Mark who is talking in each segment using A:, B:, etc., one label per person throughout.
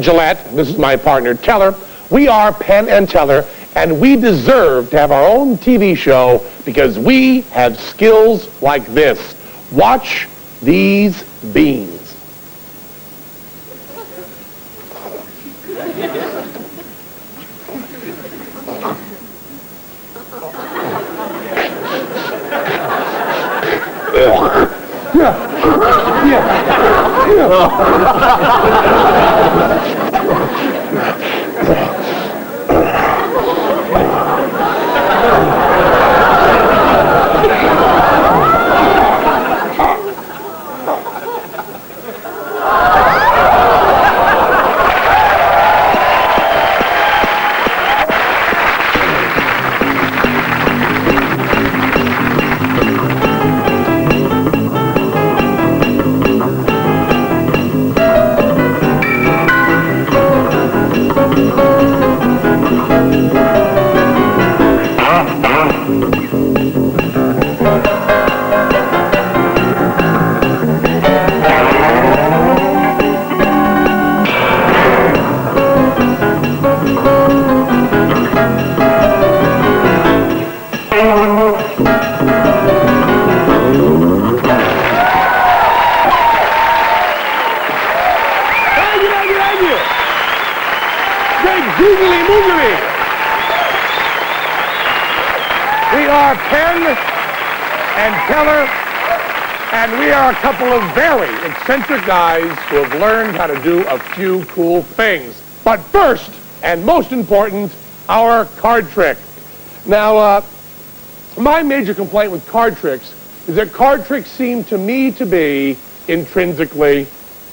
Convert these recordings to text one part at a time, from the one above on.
A: Gillette. This is my partner, Teller. We are Penn and Teller, and we deserve to have our own TV show because we have skills like this. Watch these beans. We are Penn and Teller, and we are a couple of very eccentric guys who have learned how to do a few cool things. But first, and most important, our card trick. Now, my major complaint with card tricks is that card tricks seem to me to be intrinsically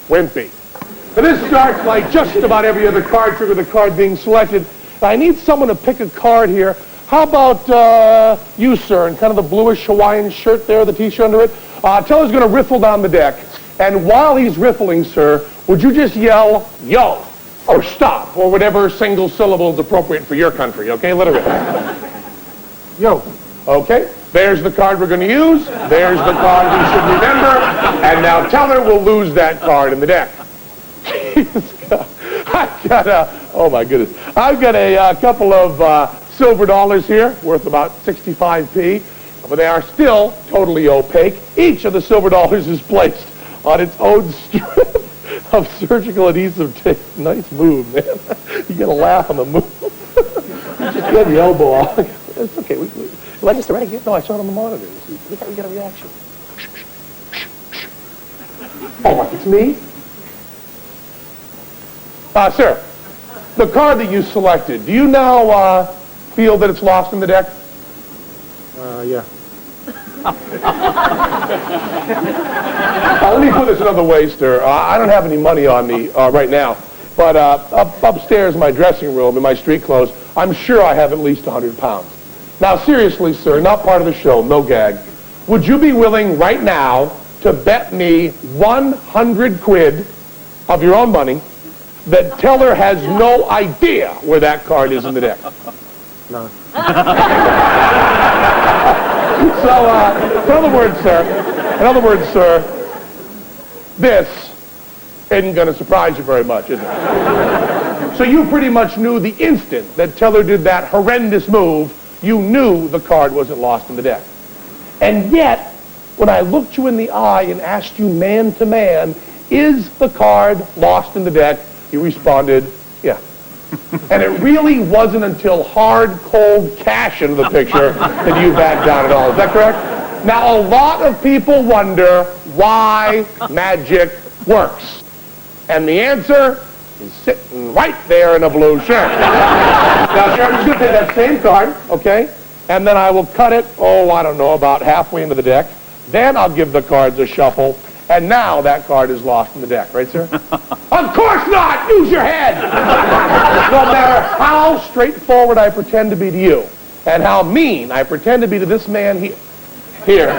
A: wimpy. Now, this starts like just about every other card trick with a card being selected. I need someone to pick a card here. How about you, sir, in kind of the bluish Hawaiian shirt there, the T-shirt under it? Teller's going to riffle down the deck. And while he's riffling, sir, would you just yell, yo, or stop, or whatever single syllable is appropriate for your country, okay? Let it rip. Yo. Okay. There's the card we're going to use. There's the card we should remember. And now Teller will lose that card in the deck. I've got a couple of silver dollars here, worth about 65p, but they are still totally opaque. Each of the silver dollars is placed on its own strip of surgical adhesive tape. Nice move, man. You got to laugh on the move. You just get the elbow off. It's okay. Let us ready. No, I saw it on the monitor. We got a reaction. Oh, it's me? Sir, the card that you selected, do you now feel that it's lost in the deck? Yeah. Let me put this another way, sir. I don't have any money on me right now, but upstairs in my dressing room, in my street clothes, I'm sure I have at least 100 pounds. Now, seriously, sir, not part of the show, no gag. Would you be willing right now to bet me 100 quid of your own money that Teller has no idea where that card is in the deck? No. So, in other words, sir, this isn't going to surprise you very much, is it? So you pretty much knew the instant that Teller did that horrendous move, you knew the card wasn't lost in the deck. And yet, when I looked you in the eye and asked you man to man, is the card lost in the deck? You responded, yeah. And it really wasn't until hard, cold cash into the picture that you backed down at all. Is that correct? Now, a lot of people wonder why magic works. And the answer is sitting right there in a blue shirt. Now, sir, I'm just going to take that same card, okay? And then I will cut it, I don't know, about halfway into the deck. Then I'll give the cards a shuffle. And now that card is lost in the deck, right, sir? Of course not! Use your head! No matter how straightforward I pretend to be to you, and how mean I pretend to be to this man here,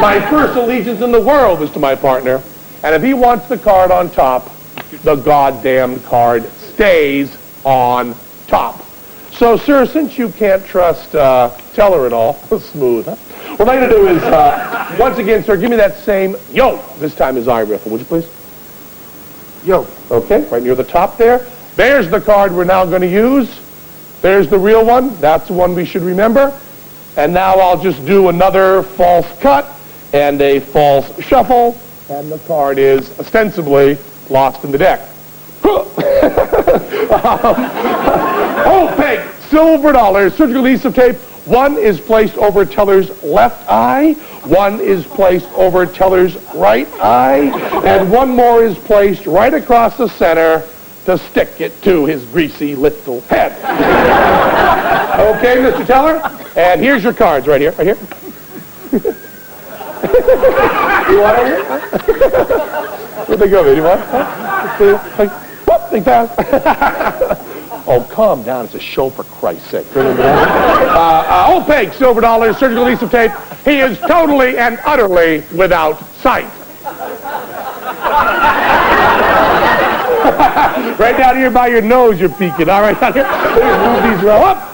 A: my first allegiance in the world is to my partner, and if he wants the card on top, the goddamn card stays on top. So, sir, since you can't trust Teller at all, smooth, huh? What I'm going to do is, once again, sir, give me that same, yo, this time is I riffle, would you please?
B: Yo.
A: Okay, right near the top there. There's the card we're now going to use. There's the real one. That's the one we should remember. And now I'll just do another false cut and a false shuffle, and the card is ostensibly lost in the deck. Opaque silver dollars, surgical adhesive tape. One is placed over teller's left eye, one is placed over teller's right eye, and one more is placed right across the center to stick it to his greasy little head. Okay, Mr. Teller? And here's your cards right here, right here. You want it? Where'd they go, man? You want it? Whoop, they passed. Oh, calm down. It's a show, for Christ's sake. Opaque silver dollars, surgical adhesive tape. He is totally and utterly without sight. Right down here by your nose, you're peeking. All right, down here. Move these row up.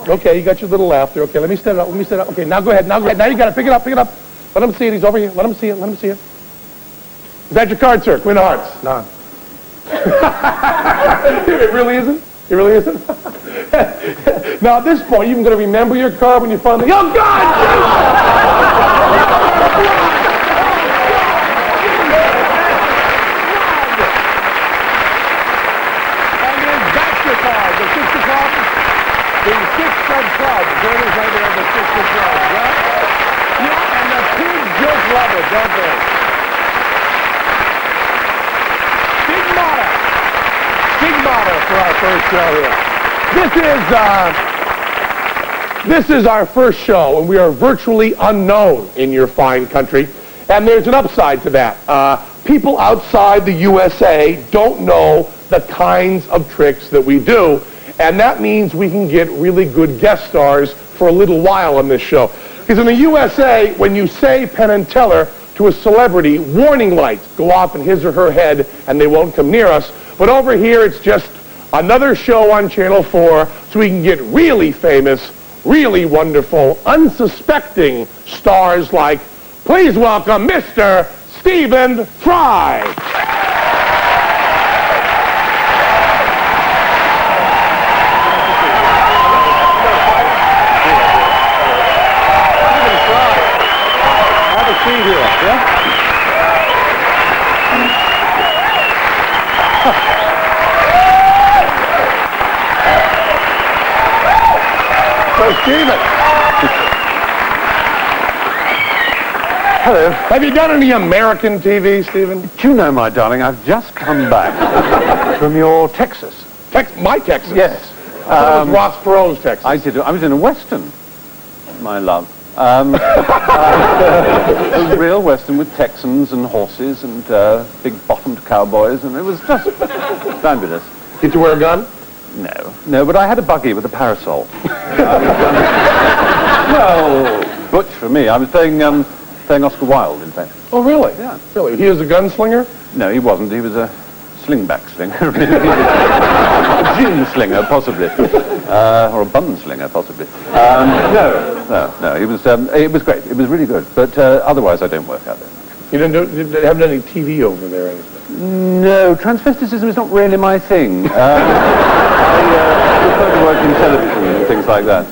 A: Okay, you got your little laugh there. Okay, let me set it up. Let me set it up. Okay, now go ahead. Now go ahead. Now you got to pick it up. Pick it up. Let him see it. He's over here. Let him see it. Let him see it. Is that your card, sir? Queen of Hearts.
B: No.
A: It really isn't? It really isn't? Now, at this point, you're even going to remember your card when you finally... Oh, God! And then that's your card. The six of clubs. The six of clubs. There is right there, the six of clubs, right? Yeah, and the pigs just love it, don't they? Stigmata for our first show here. This is our first show, and we are virtually unknown in your fine country. And there's an upside to that. People outside the USA don't know the kinds of tricks that we do, and that means we can get really good guest stars for a little while on this show. Because in the USA, when you say Penn and Teller to a celebrity, warning lights go off in his or her head, and they won't come near us. But over here, it's just another show on Channel 4, so we can get really famous, really wonderful, unsuspecting stars like, please welcome Mr. Stephen Fry. Have a seat here, yeah? So, Stephen.
B: Hello.
A: Have you done any American TV, Stephen?
B: Do you know, my darling, I've just come back from your Texas.
A: My Texas?
B: Yes.
A: That was Ross Perot's Texas.
B: I was in a Western, my love. A real Western with Texans and horses and big-bottomed cowboys, and it was just fabulous.
A: Did you wear a gun?
B: No, but I had a buggy with a parasol. Well, butch for me. I was playing Oscar Wilde, in fact.
A: Oh, really?
B: Yeah.
A: Really? He was a gunslinger?
B: No, he wasn't. He was a slingback slinger. A gin slinger, possibly. Or a bun slinger, possibly. No. It was great. It was really good. But otherwise, I don't work out there.
A: You haven't done any TV over there or anything?
B: No, transvesticism is not really my thing. I prefer to work in television and things like that.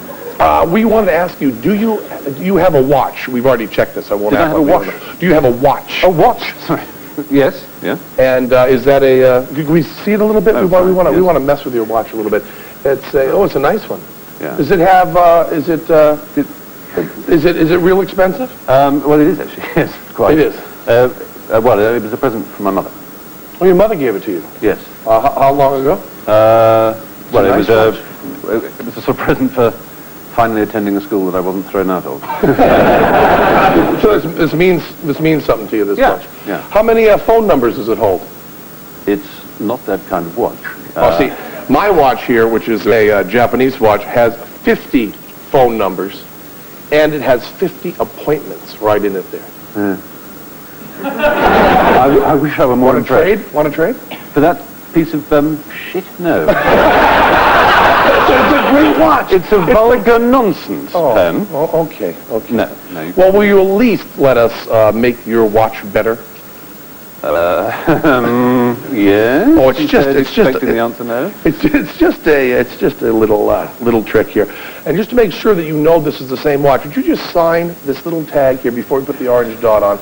A: We wanted to ask you, do you have a watch? We've already checked this. I won't
B: Did I have a watch?
A: Do you have a watch?
B: A watch? Sorry. Yes. Yeah.
A: And is that a? Can we see it a little bit?
B: Oh,
A: we want
B: yes.
A: to mess with your watch a little bit. It's it's a nice one.
B: Yeah.
A: Does it have? Is it real expensive?
B: Well, it is actually. Yes, quite.
A: It is.
B: Well, it was a present from my mother.
A: Oh, your mother gave it to you.
B: Yes.
A: How long ago?
B: Well, it
A: nice
B: was a sort of present for finally attending a school that I wasn't thrown out of.
A: So this means something to you, this watch.
B: Yeah.
A: How many phone numbers does it hold?
B: It's not that kind of watch.
A: See, my watch here, which is a Japanese watch, has 50 phone numbers, and it has 50 appointments right in it there.
B: I wish I were more impressed.
A: Want to trade?
B: For that piece of shit? No.
A: It's a great watch.
B: It's a vulgar nonsense, Penn.
A: Oh, okay.
B: No.
A: Well, will you at least let us make your watch better?
B: Yeah.
A: Oh, it's just
B: the answer no.
A: It's just a little trick here. And just to make sure that you know this is the same watch, would you just sign this little tag here before we put the orange dot on?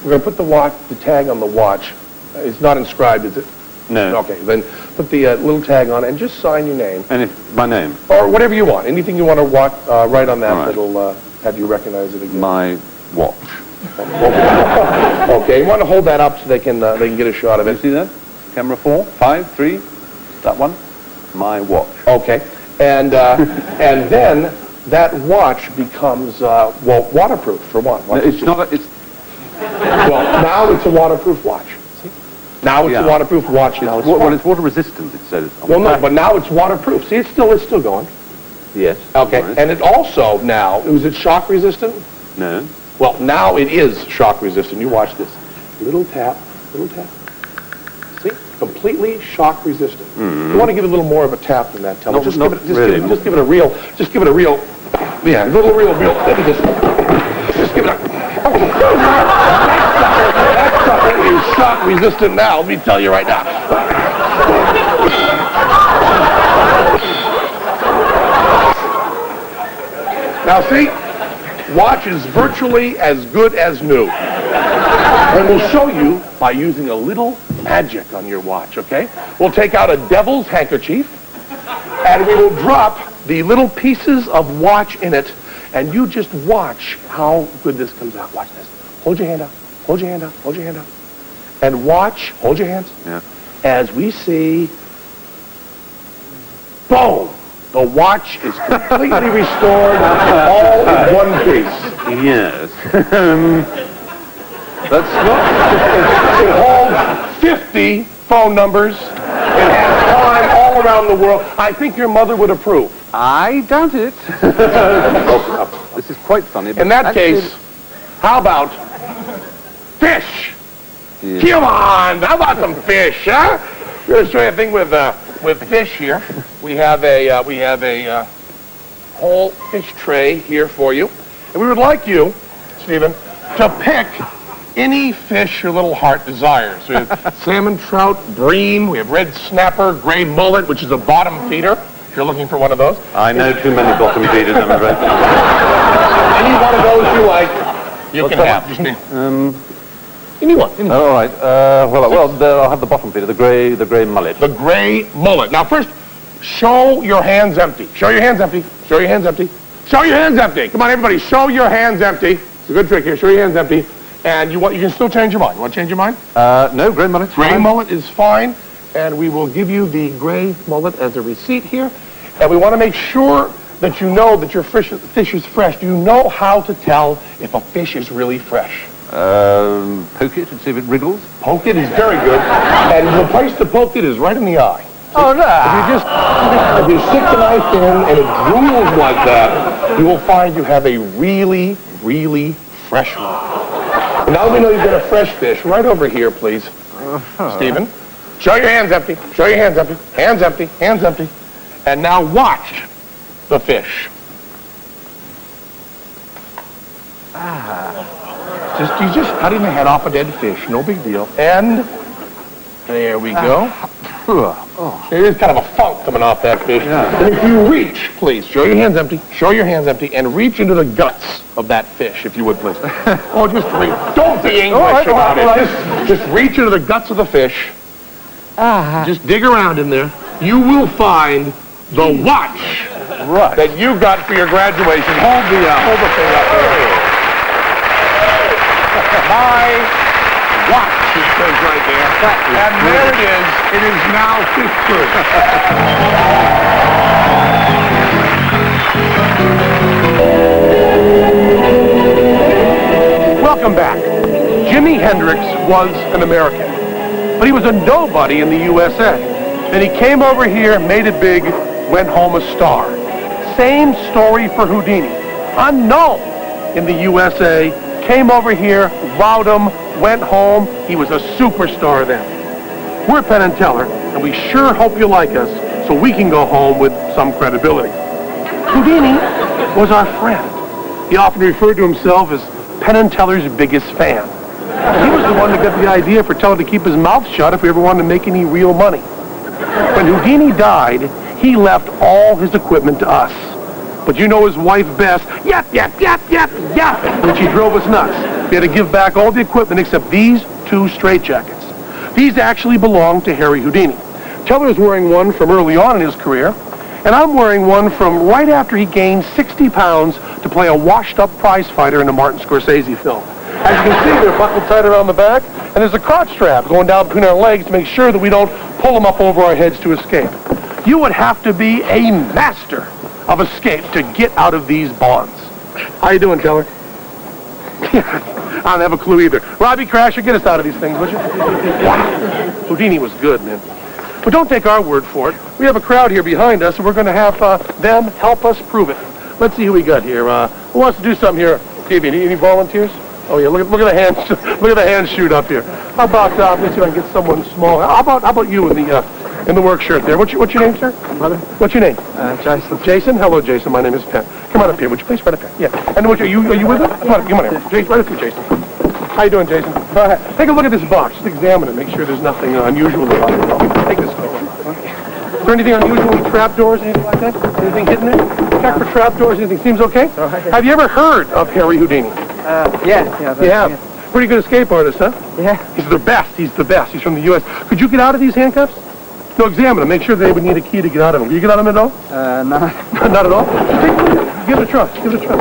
A: We're going to put the tag on the watch. It's not inscribed, is it?
B: No.
A: Okay, then put the little tag on and just sign your name.
B: And my name?
A: Or whatever you want. Anything you want to write on that
B: All right.
A: that'll have you recognize it again.
B: My watch.
A: Okay, you want to hold that up so they can get a shot of
B: You
A: it.
B: see that? Camera 4, 5, 3, that one. My watch.
A: Okay, and then that watch becomes waterproof for one.
B: No, it's not.
A: Well, now it's a waterproof watch. See? Now it's a waterproof watch. Now it's
B: well, it's water resistant. It says.
A: Well, no, but now it's waterproof. See, it's still going.
B: Yes.
A: Okay,
B: Right.
A: and it also now is it shock resistant?
B: No.
A: Well, now it is shock resistant. You watch this. Little tap, little tap. See? Completely shock resistant. You want to give it a little more of a tap than that, tell me. Just give it a real, yeah, a little real. Let me just give it a, that sucker is shock resistant now, let me tell you right now. Now see? Watch is virtually as good as new. And we'll show you by using a little magic on your watch, okay? We'll take out a devil's handkerchief, and we will drop the little pieces of watch in it, and you just watch how good this comes out. Watch this. Hold your hand out. Hold your hand out. Hold your hand out. And watch, hold your hands, as we see, boom. The watch is completely restored, all in one piece.
B: Yes. That's not.
A: It holds 50 phone numbers. It has time all around the world. I think your mother would approve.
B: I doubt it. This is quite funny. But
A: In that case, how about fish?
B: Yeah.
A: Come on, how about some fish, huh? We're going to show you a thing with fish here. We have a whole fish tray here for you, and we would like you, Stephen, to pick any fish your little heart desires. We have salmon, trout, bream. We have red snapper, gray mullet, which is a bottom feeder. If you're looking for one of those,
B: I know too many bottom feeders, I'm afraid.
A: any one of those you like, you can have. Just anyone.
B: All right. I'll have the bottom feeder, the gray mullet.
A: The gray mullet. Now, first, show your hands empty. Show your hands empty. Show your hands empty. Show your hands empty. Come on, everybody. Show your hands empty. It's a good trick here. Show your hands empty. And you can still change your mind. You want to change your mind?
B: No, gray mullet.
A: Gray mullet is fine. And we will give you the gray mullet as a receipt here. And we want to make sure that you know that your fish is fresh. Do you know how to tell if a fish is really fresh?
B: Poke it and see if it wriggles.
A: Poke it is very good. And the place to poke it is right in the eye.
B: Oh, no.
A: If you stick the knife in and it drools like that, you will find you have a really, really fresh one. And now that we know you've got a fresh fish, right over here, please. Stephen, show your hands empty. Show your hands empty. Hands empty. Hands empty. And now watch the fish. He's just cutting the head off a dead fish. No big deal. And there we go. There is kind of a funk coming off that fish. And if you reach, please, show your hands empty. Show your hands empty and reach into the guts of that fish, if you would, please. Oh, just reach. Don't be English about it. Just reach into the guts of the fish. Just dig around in there. You will find the watch that you got for your graduation. Hold the thing up there. My watch, it says right there. And there it is. It is now 15. Welcome back. Jimi Hendrix was an American, but he was a nobody in the USA. Then he came over here, made it big, went home a star. Same story for Houdini. Unknown in the USA, came over here, wowed him, went home. He was a superstar then. We're Penn and Teller, and we sure hope you like us so we can go home with some credibility. Houdini was our friend. He often referred to himself as Penn and Teller's biggest fan. He was the one that got the idea for Teller to keep his mouth shut if we ever wanted to make any real money. When Houdini died, he left all his equipment to us. But you know his wife, Bess, yap, and she drove us nuts. We had to give back all the equipment except these 2 straitjackets. These actually belong to Harry Houdini. Teller's wearing one from early on in his career, and I'm wearing one from right after he gained 60 pounds to play a washed-up prize fighter in a Martin Scorsese film. As you can see, they're buckled tight around the back, and there's a crotch strap going down between our legs to make sure that we don't pull them up over our heads to escape. You would have to be a master of escape to get out of these bonds. How you doing, Teller? I don't have a clue either. Robbie Crasher, get us out of these things, would you? Houdini was good, man. But don't take our word for it. We have a crowd here behind us, and we're going to have them help us prove it. Let's see who we got here. Who wants to do something here? Steve, any volunteers? Oh yeah, look at the hands. Look at the hands shoot up here. How about let's see if I can get someone small. How about you in the work shirt there? What's your name, sir? Brother. What's your name?
C: Jason.
A: Jason. Hello, Jason. My name is Penn. Come on up here. Would you please right up here? Yeah. And are you with us? Come on here. Jason, right up here, Jason. How you doing, Jason? Take a look at this box. Just examine it. Make sure there's nothing unusual about it. Take this. Is there anything unusual with trapdoors, anything like that? Anything hidden there? Check for trapdoors. Anything seems okay? Have you ever heard of Harry Houdini?
C: Yeah.
A: Pretty good escape artist, huh?
C: Yeah.
A: He's the best. He's from the U.S. Could you get out of these handcuffs? No, examine them. Make sure they would need a key to get out of them. Can you get out of them at all?
C: No.
A: Not at all? Give it a try. Give it a try.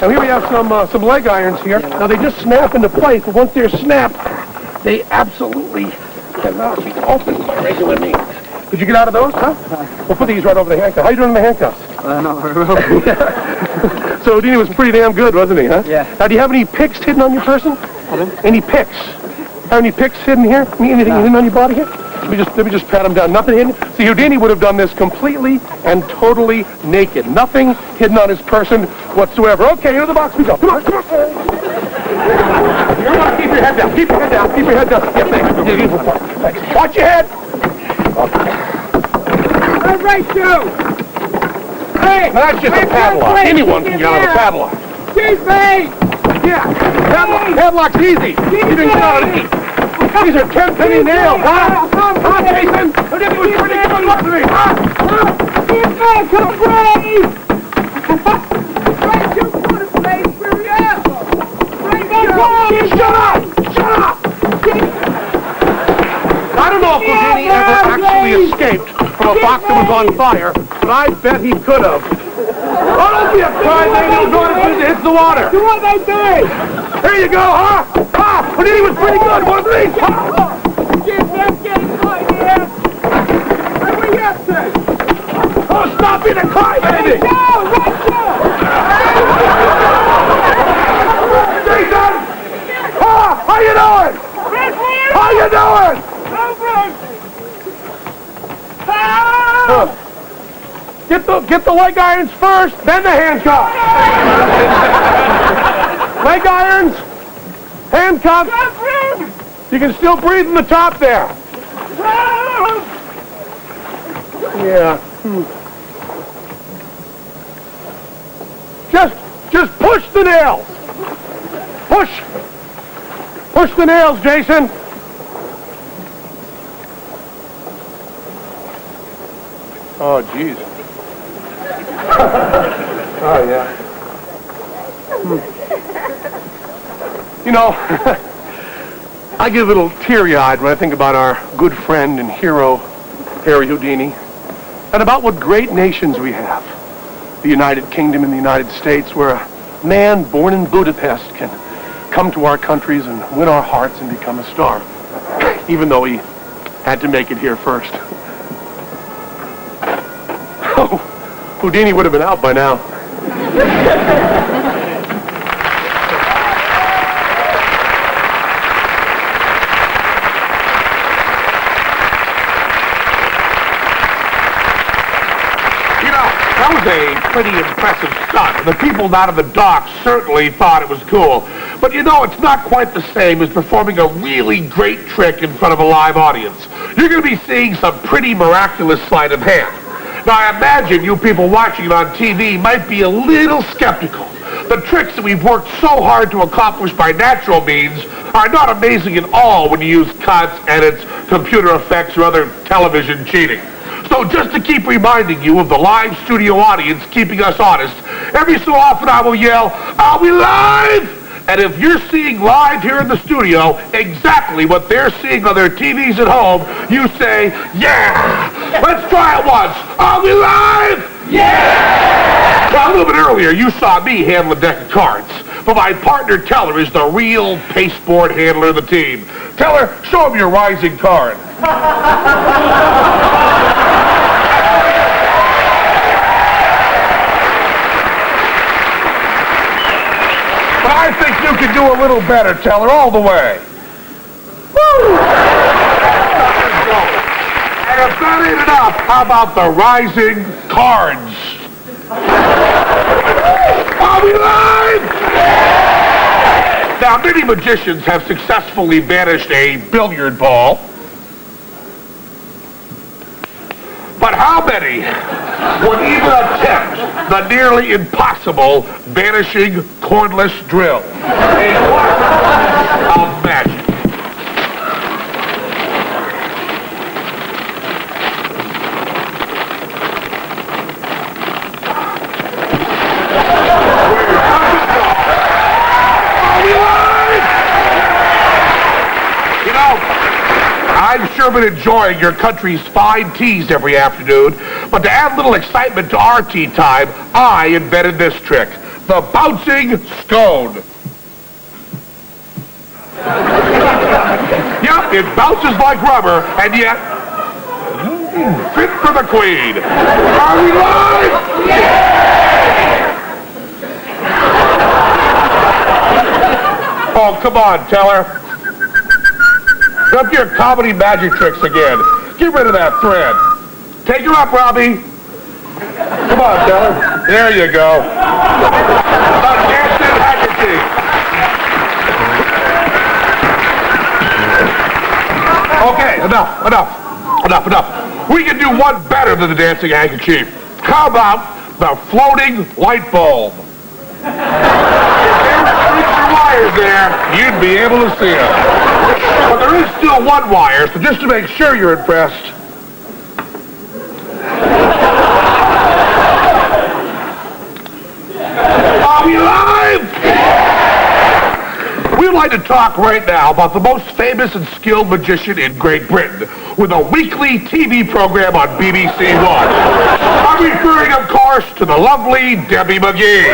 A: Now here we have some leg irons here. Now they just snap into place, but once they're snapped, they absolutely cannot be opened by regular means. Could you get out of those, huh? We'll put these right over the handcuffs. How you doing in the handcuffs?
C: Not very well.
A: So Houdini was pretty damn good, wasn't he, huh?
C: Yeah.
A: Now, do you have any picks hidden on your person?
C: Pardon?
A: Any picks? Have any picks hidden here? Anything hidden on your body here? Let me just pat him down. Nothing hidden? See, Houdini would have done this completely and totally naked. Nothing hidden on his person whatsoever. Okay, into the box we go. Come on. Come on, keep your head down. Keep your head down. Keep your head down. Yeah, thanks. Watch your head.
D: All right, Joe. Hey,
A: now, that's just a padlock. Anyone can get out of a padlock.
D: Excuse me.
A: Yeah, padlock's easy. You didn't get out of these. These are 10-penny nails, huh? Huh, Jason? Houdini was pretty good. Look at me, huh?
D: Get back, come brave. Right to the place for you. Right to
A: Shut up! Shut up! I don't know if Houdini ever actually escaped from a box that was on fire, but I bet he could have. Oh, don't be a crybaby. He'll go as soon as it hits the water.
D: Do what they do.
A: Here you go, huh? Ha! Houdini was pretty good. One of these.
D: Let's get it caught here. Where are we up to?
A: Oh, stop being a crybaby! Jason! Ha! How you doing? How you doing? Get the leg irons first, then the handcuffs. Leg irons, handcuffs. You can still breathe in the top there. Yeah. Just push the nails. Push the nails, Jason. Oh, jeez. Oh, yeah. You know, I get a little teary-eyed when I think about our good friend and hero, Harry Houdini, and about what great nations we have. The United Kingdom and the United States, where a man born in Budapest can come to our countries and win our hearts and become a star, even though he had to make it here first. Oh, Houdini would have been out by now.
E: That was a pretty impressive stunt. The people down in the dock certainly thought it was cool. But you know, it's not quite the same as performing a really great trick in front of a live audience. You're going to be seeing some pretty miraculous sleight of hand. Now, I imagine you people watching it on TV might be a little skeptical. The tricks that we've worked so hard to accomplish by natural means are not amazing at all when you use cuts, edits, computer effects, or other television cheating. So just to keep reminding you of the live studio audience keeping us honest, every so often I will yell, "Are we live?" And if you're seeing live here in the studio exactly what they're seeing on their TVs at home, you say, "Yeah!" Let's try it once. Are we live? Yeah! Well, a little bit earlier, you saw me handle a deck of cards. But my partner, Teller, is the real pasteboard handler of the team. Teller, show him your rising card. But I think you can do a little better, Teller, all the way. Woo! And if that ain't enough, how about the rising cards? Are we live? Now, many magicians have successfully banished a billiard ball. But how many would even attempt the nearly impossible vanishing cordless drill? A classic of magic. I've sure been enjoying your country's fine teas every afternoon, but to add a little excitement to our tea time, I invented this trick, the bouncing scone. Yep, it bounces like rubber, and yet, fit for the queen. Are we live? Yeah! Oh, come on, Teller. Up your comedy magic tricks again. Get rid of that thread. Take her up, Robbie. Come on, Teller. There you go. The dancing handkerchief. Okay, enough. We can do one better than the dancing handkerchief. How about the floating light bulb? Wires there, you'd be able to see them. But there is still one wire, so just to make sure you're impressed. Are we live? We'd like to talk right now about the most famous and skilled magician in Great Britain with a weekly TV program on BBC One. I'm referring, of course, to the lovely Debbie McGee.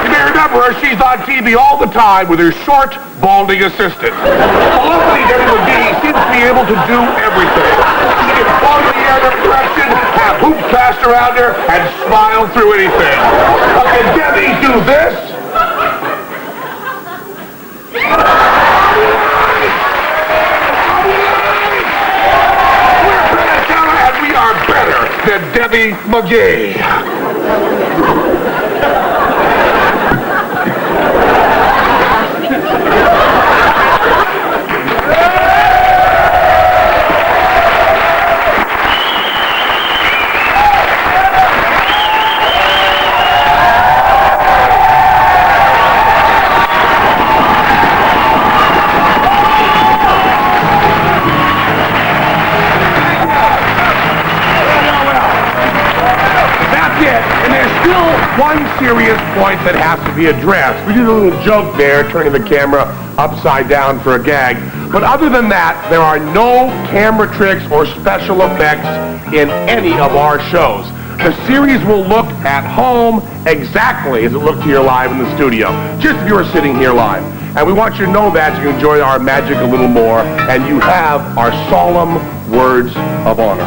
E: You may remember her, she's on TV all the time with her short, balding assistant. The lovely Debbie McGee seems to be able to do everything. She can follow the air in every direction, have hoops passed around her, and smile through anything. But can Debbie do this? We're Penn, and we are better than Debbie McGee. One serious point that has to be addressed. We did a little joke there, turning the camera upside down for a gag. But other than that, there are no camera tricks or special effects in any of our shows. The series will look at home exactly as it looked here live in the studio, just if you were sitting here live. And we want you to know that you enjoy our magic a little more, and you have our solemn words of honor.